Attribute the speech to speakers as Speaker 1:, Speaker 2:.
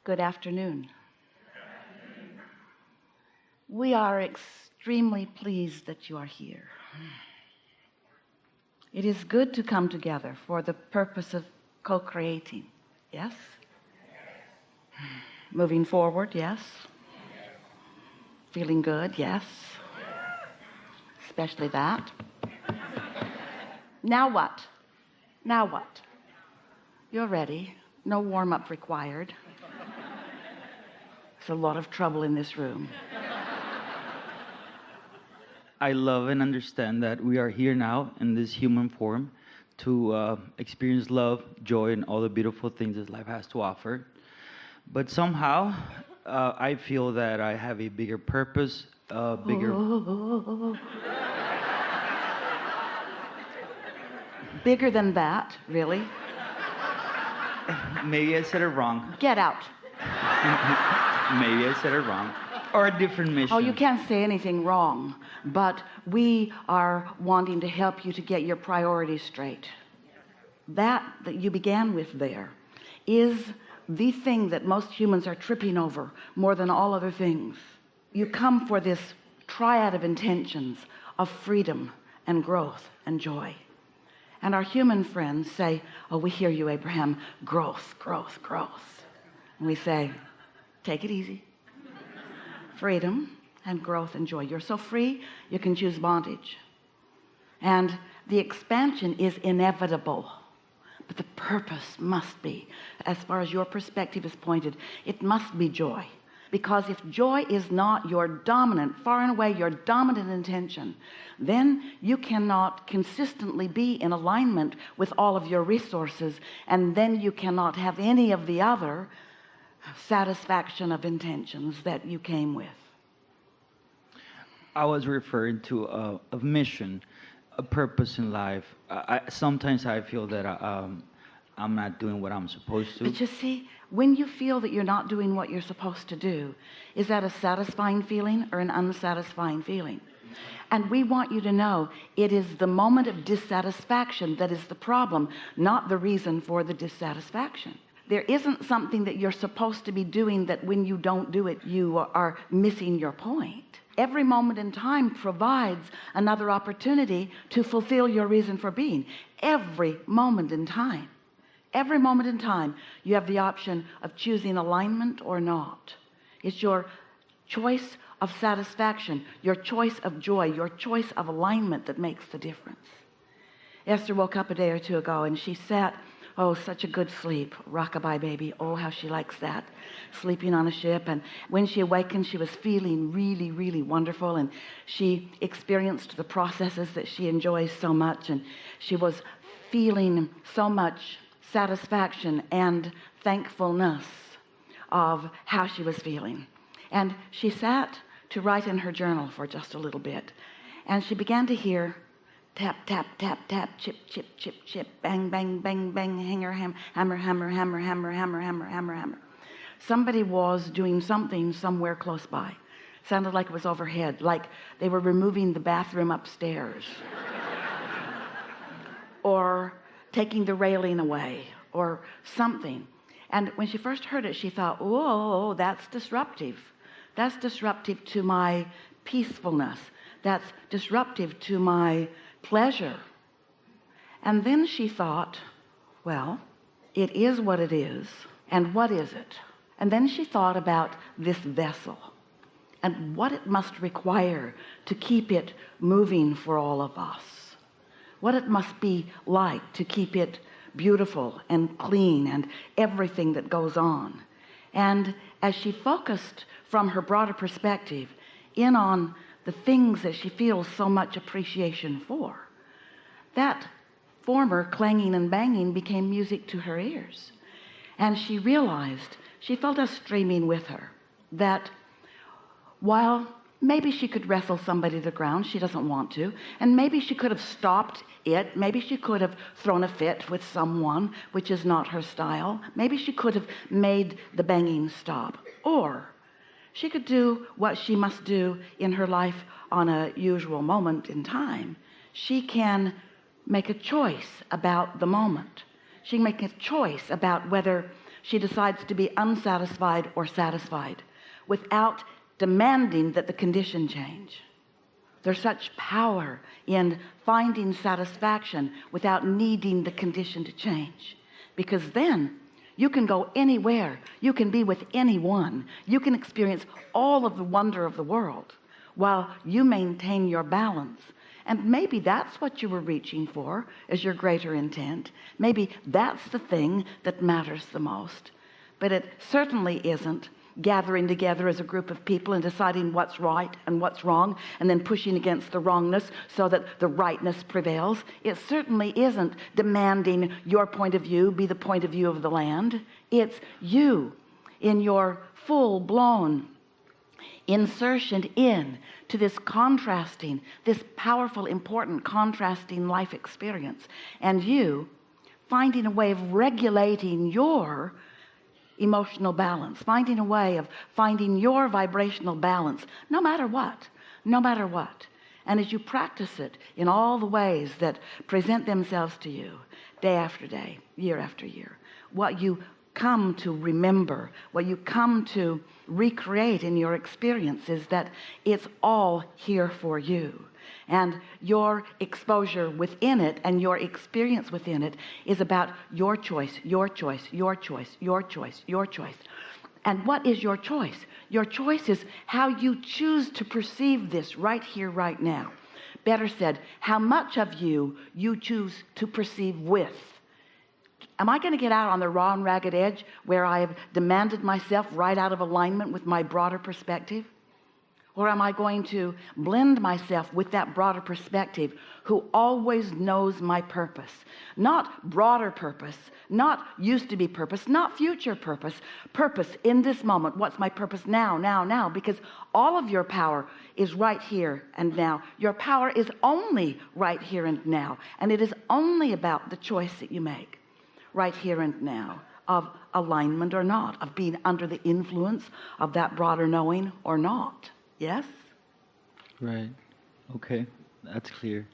Speaker 1: Good afternoon. We are extremely pleased that you are here. It is good to come together for the purpose of co-creating. Yes? Moving forward, yes? Feeling good, yes? Especially that. Now what? Now what? You're ready. No warm-up required. There's a lot of trouble in this room.
Speaker 2: I love and understand that we are here now in this human form to experience love, joy, and all the beautiful things that life has to offer. But somehow, I feel that I have a bigger purpose,
Speaker 1: Bigger than that, really?
Speaker 2: Maybe I said it wrong.
Speaker 1: Get out.
Speaker 2: Maybe I said it wrong. Or a different mission.
Speaker 1: Oh, you can't say anything wrong, but we are wanting to help you to get your priorities straight. That you began with there is the thing that most humans are tripping over more than all other things. You come for this triad of intentions of freedom and growth and joy. And our human friends say, oh, we hear you, Abraham, growth, growth, growth. And we say, take it easy. Freedom and growth and joy. You're so free, you can choose bondage. And the expansion is inevitable. But the purpose must be, as far as your perspective is pointed, it must be joy. Because if joy is not your dominant, far and away your dominant intention, then you cannot consistently be in alignment with all of your resources, and then you cannot have any of the other satisfaction of intentions that you came with.
Speaker 2: I was referring to a mission, a purpose in life. Sometimes I feel that I'm not doing what I'm supposed to.
Speaker 1: But you see, when you feel that you're not doing what you're supposed to do, is that a satisfying feeling or an unsatisfying feeling? And we want you to know it is the moment of dissatisfaction that is the problem, not the reason for the dissatisfaction. There isn't something that you're supposed to be doing that when you don't do it, you are missing your point. Every moment in time provides another opportunity to fulfill your reason for being. Every moment in time. Every moment in time, you have the option of choosing alignment or not. It's your choice of satisfaction, your choice of joy, your choice of alignment that makes the difference. Esther woke up a day or two ago and she sat, oh, such a good sleep, rockabye baby, oh, how she likes that, sleeping on a ship. And when she awakened, she was feeling really, really wonderful, and she experienced the processes that she enjoys so much, and she was feeling so much satisfaction and thankfulness of how she was feeling. And she sat to write in her journal for just a little bit, and she began to hear tap, tap, tap, tap, chip, chip, chip, chip, bang, bang, bang, bang, hammer, hammer, hammer, hammer, hammer, hammer, hammer, hammer, hammer. Somebody was doing something somewhere close by. Sounded like it was overhead, like they were removing the bathroom upstairs. Or taking the railing away, or something. And when she first heard it, she thought, whoa, that's disruptive. That's disruptive to my peacefulness. That's disruptive to my pleasure. And then she thought, well, it is what it is, and what is it? And then she thought about this vessel and what it must require to keep it moving for all of us, what it must be like to keep it beautiful and clean and everything that goes on. And as she focused from her broader perspective in on the things that she feels so much appreciation for, that former clanging and banging became music to her ears. And she realized, she felt us streaming with her, that while maybe she could wrestle somebody to the ground, she doesn't want to, and maybe she could have stopped it, maybe she could have thrown a fit with someone, which is not her style, maybe she could have made the banging stop, or she could do what she must do in her life on a usual moment in time. She can make a choice about the moment. She can make a choice about whether she decides to be unsatisfied or satisfied without demanding that the condition change. There's such power in finding satisfaction without needing the condition to change, because then you can go anywhere, you can be with anyone, you can experience all of the wonder of the world while you maintain your balance. And maybe that's what you were reaching for, as your greater intent. Maybe that's the thing that matters the most. But it certainly isn't gathering together as a group of people and deciding what's right and what's wrong, and then pushing against the wrongness so that the rightness prevails. It certainly isn't demanding your point of view be the point of view of the land. It's you in your full-blown insertion in to this contrasting, this powerful, important contrasting life experience, and you finding a way of regulating your emotional balance, finding a way of finding your vibrational balance, no matter what. And as you practice it in all the ways that present themselves to you, day after day, year after year, what you come to remember, what you come to recreate in your experience is that it's all here for you. And your exposure within it and your experience within it is about your choice, your choice, your choice, your choice, your choice. And what is your choice? Your choice is how you choose to perceive this right here, right now. Better said, how much of you choose to perceive with. Am I going to get out on the raw and ragged edge where I have demanded myself right out of alignment with my broader perspective? Or am I going to blend myself with that broader perspective who always knows my purpose? Not broader purpose, not used to be purpose, not future purpose. Purpose in this moment. What's my purpose now, now, now? Because all of your power is right here and now. Your power is only right here and now. And it is only about the choice that you make right here and now of alignment or not, of being under the influence of that broader knowing or not. Yes?
Speaker 2: Right. Okay. That's clear.